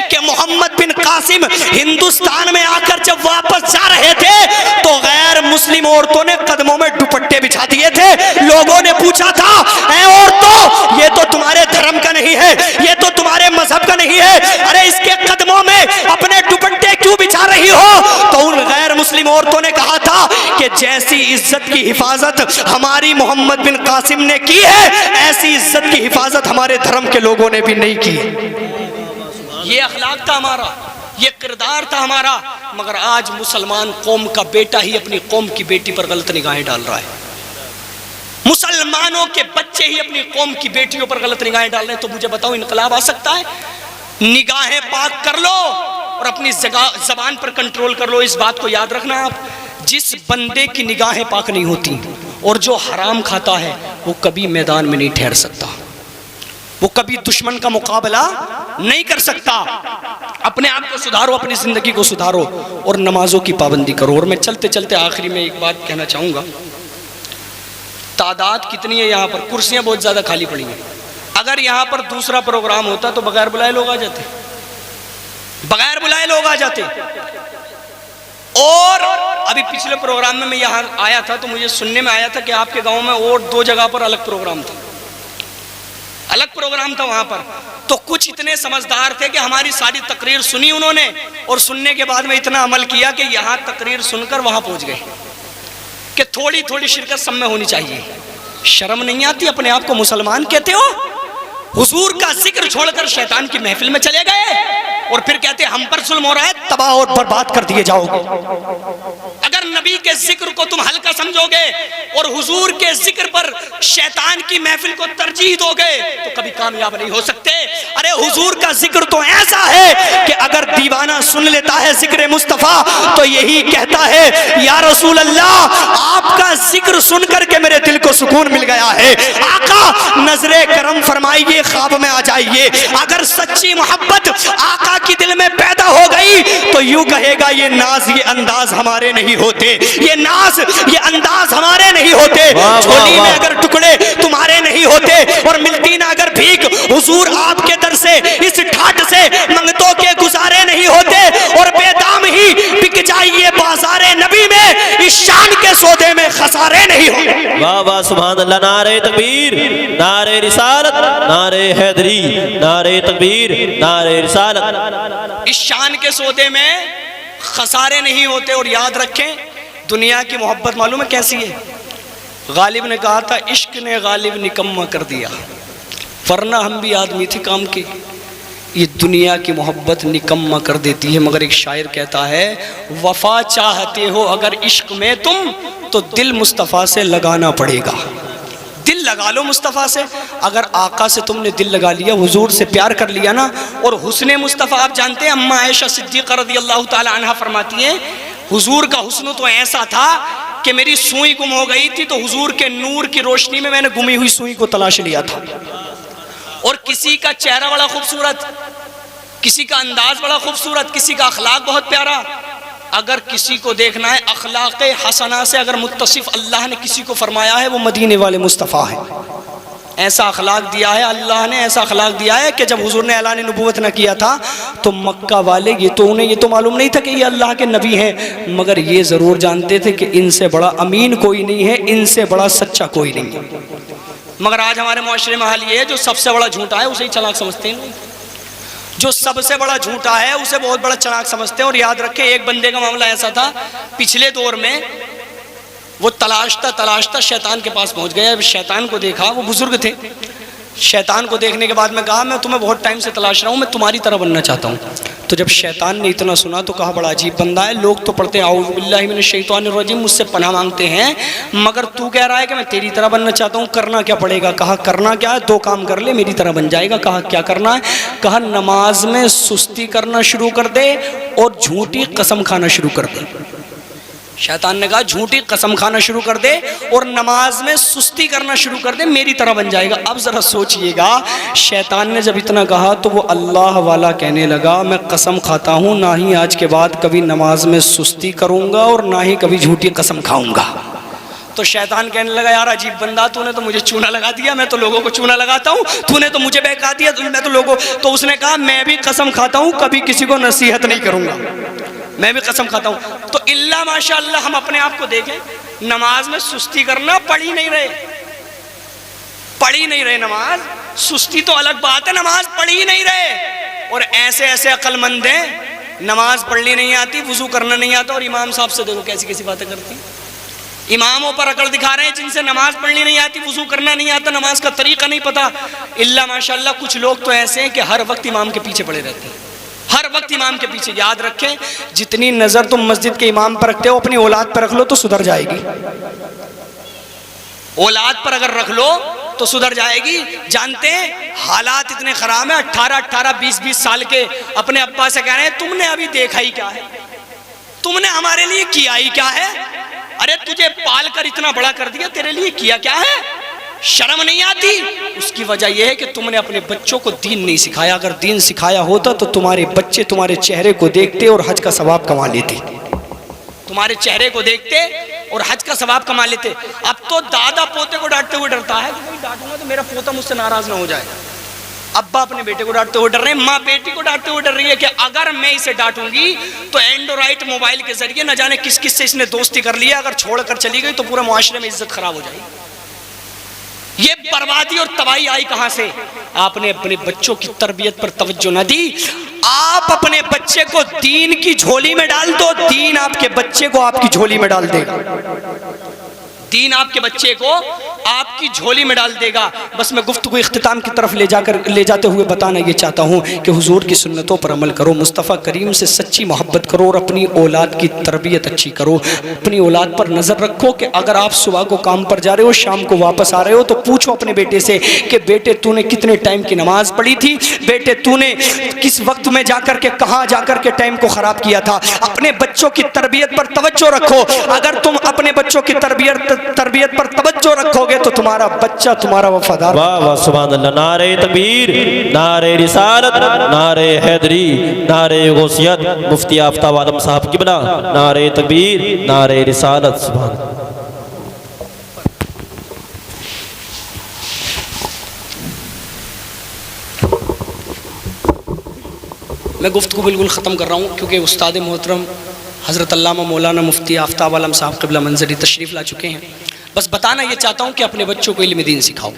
Speaker 1: کہ محمد بن قاسم ہندوستان میں آ کر جب واپس جا رہے تھے تو غیر مسلم عورتوں نے قدموں میں دوپٹے بچھا دیے تھے. لوگوں نے پوچھا تھا، اے عورتوں، یہ تو تمہارے دھرم کا نہیں ہے، یہ تو تمہارے مذہب کا نہیں ہے، ارے اس کے قدموں میں اپنے دوپٹے کیوں بچھا رہی ہو؟ تو ان غیر مسلم عورتوں نے کہا تھا کہ جیسی عزت کی حفاظت ہماری محمد بن قاسم نے کی ہے، ایسی عزت کی حفاظت ہمارے دھرم کے لوگوں نے بھی نہیں کی. یہ اخلاق تھا ہمارا، یہ کردار تھا ہمارا. مگر آج مسلمان قوم کا بیٹا ہی اپنی قوم کی بیٹی پر غلط نگاہیں ڈال رہا ہے، مسلمانوں کے بچے ہی اپنی قوم کی بیٹیوں پر غلط نگاہیں ڈال رہے ہیں. تو مجھے بتاؤ انقلاب آ سکتا ہے؟ نگاہیں پاک کر لو اور اپنی زبان پر کنٹرول کر لو. اس بات کو یاد رکھنا، آپ جس بندے کی نگاہیں پاک نہیں ہوتی اور جو حرام کھاتا ہے وہ کبھی میدان میں نہیں ٹھہر سکتا، وہ کبھی دشمن کا مقابلہ نہیں کر سکتا. اپنے آپ کو سدھارو، اپنی زندگی کو سدھارو اور نمازوں کی پابندی کرو. اور میں چلتے چلتے آخری میں ایک بات کہنا چاہوں گا. تعداد کتنی ہے یہاں پر؟ کرسیاں بہت زیادہ خالی پڑی ہیں. اگر یہاں پر دوسرا پروگرام ہوتا تو بغیر بلائے لوگ آ جاتے، بغیر بلائے لوگ آ جاتے. اور ابھی پچھلے پروگرام میں یہاں آیا تھا تو مجھے سننے میں آیا تھا کہ آپ کے گاؤں میں اور 2 جگہ پر الگ پروگرام تھا، الگ پروگرام تھا وہاں پر. تو کچھ اتنے سمجھدار تھے کہ ہماری ساری تقریر سنی انہوں نے، اور سننے کے بعد میں اتنا عمل کیا کہ یہاں تقریر سن کر وہاں پہنچ گئے کہ تھوڑی تھوڑی شرکت سب میں ہونی چاہیے. شرم نہیں آتی؟ اپنے آپ کو مسلمان کہتے ہو، حضور کا ذکر چھوڑ کر شیطان کی محفل میں چلے گئے اور پھر کہتے ہم پر ظلم ہو رہا ہے، تباہ اور برباد کر دیے جاؤ گے. اگر نبی کے ذکر کو تم ہلکا سمجھو گے اور حضور کے ذکر پر شیطان کی محفل کو ترجیح دو گے تو کبھی کامیاب نہیں ہو سکتے. ارے حضور کا ذکر تو ایسا ہے کہ اگر دیوانہ سن لیتا ہے ذکر مصطفیٰ تو یہی کہتا ہے یا رسول اللہ، آپ کا ذکر سن کر کے میرے دل کو سکون مل گیا ہے. آقا نظر کرم فرمائیے، خواب میں آ جائیے. اگر سچی محبت آقا کی دل میں پیدا ہو گئی تو یوں کہے گا یہ ناز یہ انداز ہمارے نہیں ہوتے، یہ ناز یہ انداز ہمارے نہیں ہوتے، جھولی میں اگر ٹکڑے تمہارے نہیں ہوتے اور ملتی نہ اگر بھیک حضور آپ کے در سے اس ٹھاٹ سے منگتوں کے گزارے نہیں ہوتے، اور بے دام ہی بک جائیے بازار نبی میں، اس شان کے سودے میں خسارے نہیں ہوتے.
Speaker 2: واہ واہ سبحان اللہ. نعرہ تکبیر، نعرہ رسالت، نعرہ حیدری، نعرہ تکبیر، نعرہ رسالت.
Speaker 1: اس شان کے سودے میں خسارے نہیں ہوتے. اور یاد رکھیں دنیا کی محبت معلوم ہے کیسی ہے؟ غالب نے کہا تھا عشق نے غالب نکمہ کر دیا، ورنہ ہم بھی آدمی تھے کام کے. یہ دنیا کی محبت نکمہ کر دیتی ہے. مگر ایک شاعر کہتا ہے وفا چاہتے ہو اگر عشق میں تم تو دل مصطفیٰ سے لگانا پڑے گا. دل لگا لو مصطفیٰ سے. اگر آقا سے تم نے دل لگا لیا، حضور سے پیار کر لیا نا. اور حسن مصطفیٰ آپ جانتے ہیں، اماں عائشہ صدیقہ رضی اللہ تعالی عنہ فرماتی ہیں حضور کا حسن تو ایسا تھا کہ میری سوئی گم ہو گئی تھی تو حضور کے نور کی روشنی میں نے گمی ہوئی سوئی کو تلاش لیا تھا. اور کسی کا چہرہ بڑا خوبصورت، کسی کا انداز بڑا خوبصورت، کسی کا اخلاق بہت پیارا. اگر کسی کو دیکھنا ہے اخلاق حسنہ سے اگر متصف اللہ نے کسی کو فرمایا ہے وہ مدینے والے مصطفیٰ ہیں. ایسا اخلاق دیا ہے اللہ نے، ایسا اخلاق دیا ہے کہ جب حضور نے اعلان نبوت نہ کیا تھا تو مکہ والے انہیں یہ تو معلوم نہیں تھا کہ یہ اللہ کے نبی ہیں، مگر یہ ضرور جانتے تھے کہ ان سے بڑا امین کوئی نہیں ہے، ان سے بڑا سچا کوئی نہیں ہے. مگر آج ہمارے معاشرے میں حال یہ ہے جو سب سے بڑا جھوٹا ہے اسے ہی چلاک سمجھتے ہیں، جو سب سے بڑا جھوٹا ہے اسے بہت بڑا چلاک سمجھتے ہیں. اور یاد رکھیں ایک بندے کا معاملہ ایسا تھا پچھلے دور میں، وہ تلاشتا شیطان کے پاس پہنچ گیا. شیطان کو دیکھا، وہ بزرگ تھے. شیطان کو دیکھنے کے بعد میں کہا میں تمہیں بہت ٹائم سے تلاش رہا ہوں، میں تمہاری طرح بننا چاہتا ہوں. تو جب شیطان نے اتنا سنا تو کہا بڑا عجیب بندہ ہے، لوگ تو پڑھتے ہیں اعوذ باللہ من الشیطان الرجیم، مجھ سے پناہ مانگتے ہیں، مگر تو کہہ رہا ہے کہ میں تیری طرح بننا چاہتا ہوں، کرنا کیا پڑے گا؟ کہا کرنا کیا ہے، 2 کام کر لے میری طرح بن جائے گا۔ کہا کیا کرنا ہے؟ کہا نماز میں سستی کرنا شروع کر دے اور جھوٹی قسم کھانا شروع کر دے۔ شیطان نے کہا جھوٹی قسم کھانا شروع کر دے اور نماز میں سستی کرنا شروع کر دے، میری طرح بن جائے گا۔ اب ذرا سوچئے گا، شیطان نے جب اتنا کہا تو وہ اللہ والا کہنے لگا میں قسم کھاتا ہوں نہ ہی آج کے بعد کبھی نماز میں سستی کروں گا اور نہ ہی کبھی جھوٹی قسم کھاؤں گا۔ تو شیطان کہنے لگا یار عجیب بندہ، تو نے تو مجھے چونا لگا دیا، میں تو لوگوں کو چونا لگاتا ہوں، تو نے تو مجھے بہکا دیا، میں تو لوگوں۔ تو اس نے کہا میں بھی قسم کھاتا ہوں کبھی کسی کو نصیحت نہیں کروں گا، میں بھی قسم کھاتا ہوں۔ تو اللہ ماشاء اللہ ہم اپنے آپ کو دیکھیں، نماز میں سستی کرنا پڑھ ہی نہیں رہے نماز، سستی تو الگ بات ہے، نماز پڑھ ہی نہیں رہے۔ اور ایسے ایسے عقل مند ہیں، نماز پڑھنی نہیں آتی، وضو کرنا نہیں آتا، اور امام صاحب سے دیکھو کیسی کیسی باتیں کرتی ہیں۔ اماموں پر عقل دکھا رہے ہیں جن سے نماز پڑھنی نہیں آتی، وضو کرنا نہیں آتا، نماز کا طریقہ نہیں پتا۔ اللہ ماشاء اللہ کچھ لوگ تو ایسے ہیں کہ ہر وقت امام کے پیچھے پڑے رہتے ہیں، ہر وقت امام کے پیچھے۔ یاد رکھیں جتنی نظر تم مسجد کے امام پر رکھتے ہو اپنی اولاد پر رکھ لو تو سدھر جائے گی، اولاد پر اگر رکھ لو تو سدھر جائے گی۔ جانتے ہیں حالات اتنے خراب ہیں، 18 20 سال کے اپنے ابا سے کہہ رہے ہیں تم نے ابھی دیکھا ہی کیا ہے، تم نے ہمارے لیے کیا ہی کیا ہے؟ ارے تجھے پال کر اتنا بڑا کر دیا، تیرے لیے کیا کیا ہے؟ شرم نہیں آتی؟ اس کی وجہ یہ ہے کہ تم نے اپنے بچوں کو دین نہیں سکھایا۔ اگر دین سکھایا ہوتا تو تمہارے بچے تمہارے چہرے کو دیکھتے اور حج کا ثواب کما لیتے، تمہارے چہرے کو دیکھتے اور حج کا ثواب کما لیتے۔ اب تو دادا پوتے کو ڈانٹتے ہوئے ڈرتا ہے کہ کوئی ڈانٹوں گا تو میرا پوتا مجھ سے ناراض نہ ہو جائے۔ ابا اپنے بیٹے کو ڈانٹتے ہوئے ڈر رہے ہیں، ماں بیٹی کو ڈانٹتے ہوئے ڈر رہی ہے کہ اگر میں اسے ڈانٹوں گی تو اینڈرائڈ موبائل کے ذریعے نہ جانے کس کس سے اس نے دوستی کر لیا، اگر چھوڑ کر چلی گئی تو پورے معاشرے میں عزت خراب ہو جائے گی۔ یہ بربادی اور تباہی آئی کہاں سے؟ آپ نے اپنے بچوں کی تربیت پر توجہ نہ دی۔ آپ اپنے بچے کو دین کی جھولی میں ڈال دو، دین آپ کے بچے کو آپ کی جھولی میں ڈال دے گا، دین آپ کے بچے کو آپ کی جھولی میں ڈال دے گا۔ بس میں گفتگو اختتام کی طرف لے جاتے ہوئے بتانا یہ چاہتا ہوں کہ حضور کی سنتوں پر عمل کرو، مصطفیٰ کریم سے سچی محبت کرو اور اپنی اولاد کی تربیت اچھی کرو۔ اپنی اولاد پر نظر رکھو کہ اگر آپ صبح کو کام پر جا رہے ہو، شام کو واپس آ رہے ہو تو پوچھو اپنے بیٹے سے کہ بیٹے تو نے کتنے ٹائم کی نماز پڑھی تھی، بیٹے تو نے کس وقت میں جا کر کے کہاں جا کر کے ٹائم کو خراب کیا تھا۔ اپنے بچوں کی تربیت پر توجہ رکھو۔ اگر تم اپنے بچوں کی تربیت پر توجہ رکھو گے تو تمہارا بچہ تمہارا وفادار۔
Speaker 2: واہ واہ سبحان اللہ، نعرہ تکبیر، نعرہ رسالت، نعرہ حیدری، نعرہ غوثیت، مفتی آفتاب عالم صاحب قبلہ، نعرہ تکبیر، نعرہ رسالت، سبحان اللہ۔
Speaker 1: میں گفتگو بالکل ختم کر رہا ہوں کیونکہ استاد محترم حضرت علامہ مولانا مفتی آفتاب عالم صاحب قبلہ منظری تشریف لا چکے ہیں۔ بس بتانا یہ چاہتا ہوں کہ اپنے بچوں کو علم دین سکھاؤ،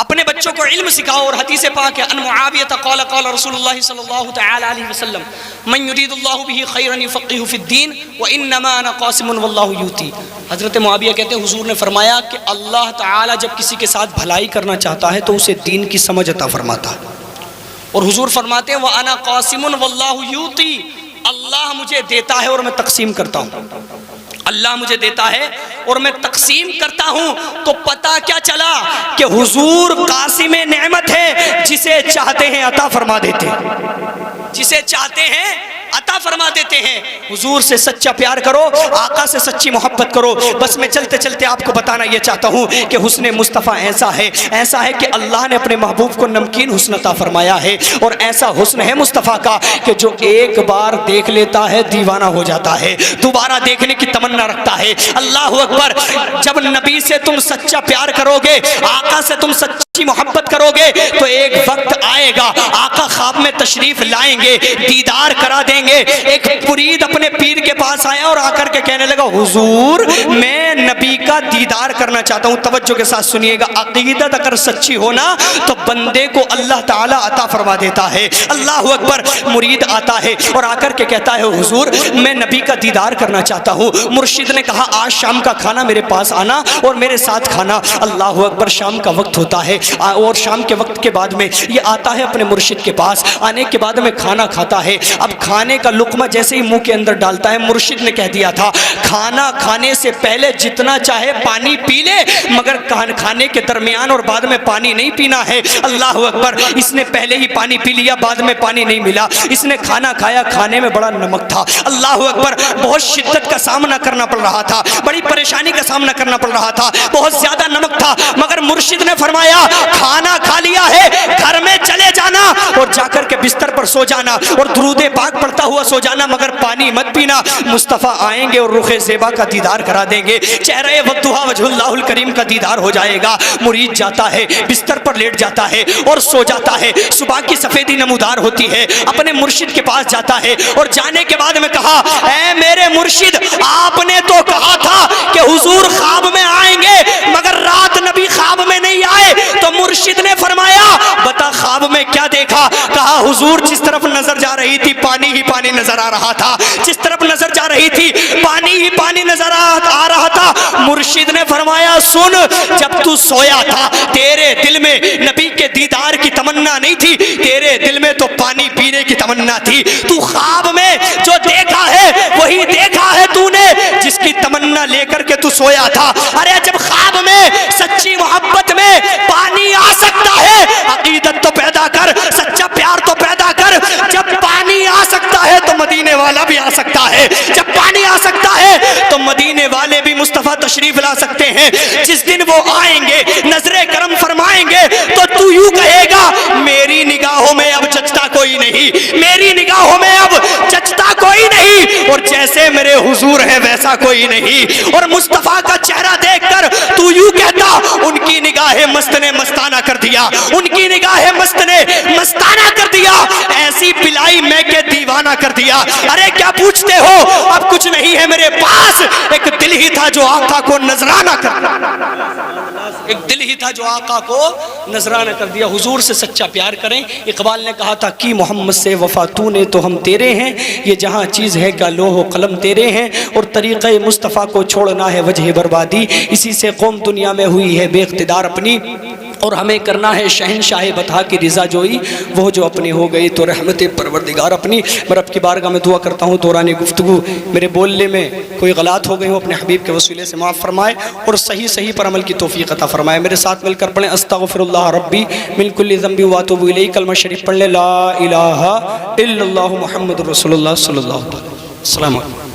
Speaker 1: اپنے بچوں کو علم سکھاؤ۔ اور حدیث پاک ہے ان معاویہ قال قال رسول اللہ صلی اللہ تعالی علیہ وسلم من یرید اللہ به خیرا یفقهه فی الدین وانما انا قاسم واللہ یؤتی۔ حضرت معاویہ کہتے ہیں حضور نے فرمایا کہ اللہ تعالی جب کسی کے ساتھ بھلائی کرنا چاہتا ہے تو اسے دین کی سمجھ عطا فرماتا ہے۔ اور حضور فرماتے ہیں وَأَنَا قَاسِمٌ وَاللَّهُ يُؤْتِي، اللہ مجھے دیتا ہے اور میں تقسیم کرتا ہوں، اللہ مجھے دیتا ہے اور میں تقسیم کرتا ہوں۔ تو پتہ کیا چلا کہ حضور قاسم نعمت ہے، جسے چاہتے ہیں عطا فرما دیتے ہیں، جسے چاہتے ہیں عطا فرما دیتے ہیں۔ حضور سے سچا پیار کرو، آقا سے سچی محبت کرو۔ بس میں چلتے چلتے آپ کو بتانا یہ چاہتا ہوں کہ حسن مصطفیٰ ایسا ہے کہ اللہ نے اپنے محبوب کو نمکین حسن عطا فرمایا ہے، اور ایسا حسن ہے مصطفیٰ کا کہ جو ایک بار دیکھ لیتا ہے دیوانہ ہو جاتا ہے، دوبارہ دیکھنے کی تمنا رکھتا ہے۔ اللہ اکبر، جب نبی سے تم سچا پیار کرو گے، آقا سے تم سچی محبت کرو گے تو ایک وقت آئے گا آقا خواب میں تشریف لائیں گے، دیدار کرا دیں گے۔ ایک مرید اپنے پیر کے پاس آیا اور آ کر کے کہنے لگا حضور میں نبی کا دیدار کرنا چاہتا ہوں۔ توجہ کے ساتھ سنیے گا، عقیدت اگر سچی ہونا تو بندے کو اللہ تعالیٰ عطا فرما دیتا ہے۔ اللہ اکبر، مرید آتا ہے اور آ کر کے کہتا ہے حضور میں نبی کا دیدار کرنا چاہتا ہوں۔ مرشد نے کہا آج شام کا کھانا میرے پاس آنا اور میرے ساتھ کھانا۔ اللہ اکبر، شام کا وقت ہوتا ہے اور شام کے وقت کے بعد میں یہ آتا ہے اپنے مرشد کے پاس، آنے کے بعد میں کھانا کھاتا ہے۔ اب کھانے کا لقمہ جیسے ہی منہ کے اندر ڈالتا ہے، مرشد نے کہہ دیا تھا کھانا کھانے سے پہلے جتنا چاہے پانی پی لے، مگر کھانے کے درمیان اور بعد میں پانی نہیں پینا ہے۔ اللہ اکبر، اس نے پہلے ہی پانی پی لیا، بعد میں پانی نہیں ملا۔ اس نے کھانا کھایا، کھانے میں بڑا نمک تھا۔ اللہ اکبر، بہت شدت کا سامنا کرنا پڑ رہا تھا، بڑی پریشانی کا سامنا کرنا پڑ رہا تھا، بہت زیادہ نمک تھا، مگر مرشد نے فرمایا کھانا کھا لیا ہے، گھر میں چلے جانا اور جا کر کے بستر پر سو جانا اور درود پاک پڑھتا ہوا سو جانا، مگر پانی مت پینا۔ مصطفیٰ آئیں گے اور رخ زیبا کا دیدار کرا دیں گے، چہرہ وضحا وجہ اللہ الکریم کا دیدار ہو جائے گا۔ مرید جاتا ہے، بستر پر لیٹ جاتا ہے اور سو جاتا ہے۔ صبح کی سفیدی نمودار ہوتی ہے، اپنے مرشد کے پاس جاتا ہے اور جانے کے بعد میں کہا اے میرے مرشد، آپ نے تو کہا تھا کہ حضور خواب میں آئیں گے، مگر رات نبی خواب میں نہیں آئے۔ تو مرشد نے فرمایا بتا خواب میں کیا دیکھا؟ کہا حضور جس طرف نظر جا رہی تھی پانی ہی پانی نظر آ رہا تھا، جس طرف نظر جا رہی تھی پانی ہی پانی نظر آ رہا تھا۔ مرشد نے فرمایا سن، جب تو سویا تھا تیرے دل میں نبی کے دیدار کی تمنا نہیں تھی، تیرے دل میں تو پانی پینے کی تمنا تھی۔ تو خواب میں جو دیکھا ہے وہی دیکھا ہے تو نے، جس کی تمنا لے کر کے تو سویا تھا۔ ارے جب خواب میں سچی محبت میں پانی آ سکتا ہے، عقیدت تو پیدا کر، سچا پیار تو پیدا کر۔ جب پانی آ سکتا ہے تو مدینے والا بھی آ سکتا ہے، جب پانی آ سکتا ہے تو مدینے والے بھی مصطفیٰ تشریف لا سکتے ہیں۔ جس دن وہ آئیں گے، نظر کرم فرمائیں گے، تو یوں کہے گا میری نگاہوں میں اب جچتا کوئی نہیں، میری نگاہوں میں اب جچتا کوئی نہیں، اور جیسے میرے حضور ہیں ویسا کوئی نہیں۔ اور مصطفیٰ کا چہرہ دیکھ کر تو یوں کہتا ان کی نگاہ مست نے مستانہ کر دیا، ان کی نگاہ مست نے مستانہ کر دیا، ایسی پلائی میں کہ دیوانہ کر دیا۔ ارے کیا پوچھتے ہو؟ اب کچھ نہیں ہے میرے پاس، ایک دل ہی تھا جو آقا کو نذرانہ کر دیا، ایک دل ہی تھا جو آقا کو نذرانہ کر دیا۔ حضور سے سچا پیار کریں۔ اقبال نے کہا تھا کی محمد سے وفا تو نے تو ہم تیرے ہیں، یہ جہاں چیز ہے کیا لوح و قلم تیرے ہیں، اور طریقہ مصطفیٰ کو چھوڑنا ہے وجہ بربادی، اسی سے قوم دنیا میں ہوئی ہے بے اقتدار اپنی، اور ہمیں کرنا ہے شہنشاہ بطحا کی رضا جوئی، وہ جو اپنی ہو گئی تو رحمت پروردگار اپنی۔ میں رب کی بارگاہ میں دعا کرتا ہوں دوران گفتگو میرے بولنے میں کوئی غلط ہو گئی ہو اپنے حبیب کے وسیلے سے معاف فرمائے اور صحیح پر عمل کی توفیق عطا فرمائے۔ میرے ساتھ مل کر پڑھیں استغفر اللہ ربی من کل ذنب واتوب الیہ، کلمہ شریف پڑھ لیں لا الہ الا اللہ محمد رسول اللہ صلی اللہ علیہ وسلم۔ السلام علیکم۔